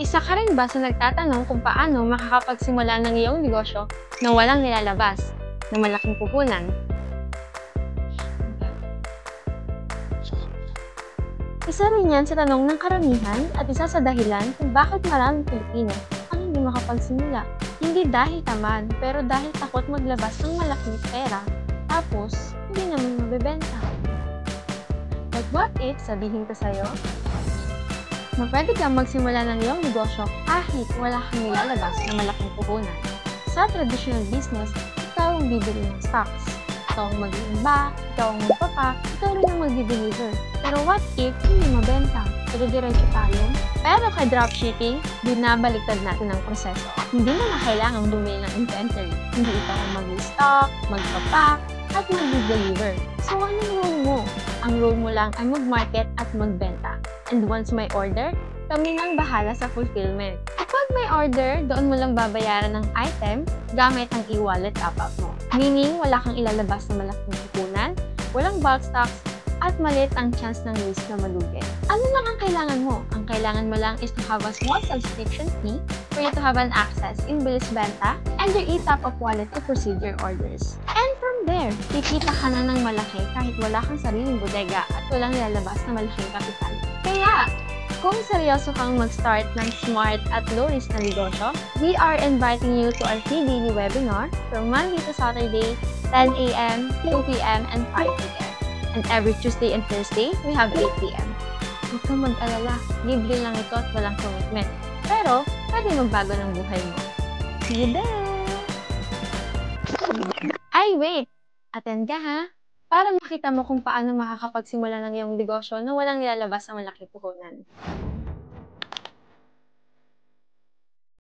Isa ka rin ba sa nagtatanong kung paano makakapagsimula ng iyong negosyo na walang nilalabas na malaking puhunan? Isa rin yan sa tanong ng karamihan at isa sa dahilan kung bakit maraming Pilipino ang hindi makapagsimula. Hindi dahil tamad, pero dahil takot maglabas ng malaking pera, tapos hindi naman mabebenta. But what if, sabihin ko sa'yo, na pwede kang magsimula ng iyong negosyo kahit wala kang nilalabas na malaking puhunan. Sa traditional business, ikaw ang bibili ng stocks. Ikaw ang mag-iimba, ikaw ang magpapak, ikaw rin ang mag-deliver. Pero what if hindi mabenta? Diretso tayo. Pero kay dropshipping, binabaliktad natin ang proseso. Hindi mo na kailangang bumili ng inventory. Hindi ikaw ang mag-stock, magpapak, at mag-deliver. So anong role mo? Ang role mo lang ay mag-market at magbenta. And once may order, kami nang bahala sa fulfillment. Kapag may order, doon mo lang babayaran ng item gamit ang e-wallet top-up mo. Meaning, wala kang ilalabas na malaking puhunan, walang bulk stocks, at maliit ang chance ng risk na malugi. Ano lang ang kailangan mo? Ang kailangan mo lang is to have a small subscription fee for you to have an access in bilis benta and your e-top-up wallet to proceed your orders. And from there, kikita ka na ng malaki kahit wala kang sariling bodega at walang nilalabas na malaking kapital. Kaya, kung seryoso kang mag-start ng smart at low-risk na negosyo, we are inviting you to our free daily webinar from Monday to Saturday, 10 a.m., 2 p.m., and 5 p.m. And every Tuesday and Thursday, we have 8 p.m. Huwag kang mag-alala, libre lang ito at walang commitment. Pero, pwede magbago ng buhay mo. See you there! Ay, wait! Attend ka ha? Para makita mo kung paano makakapagsimula ng iyong negosyo na walang nilalabas na malaking puhunan.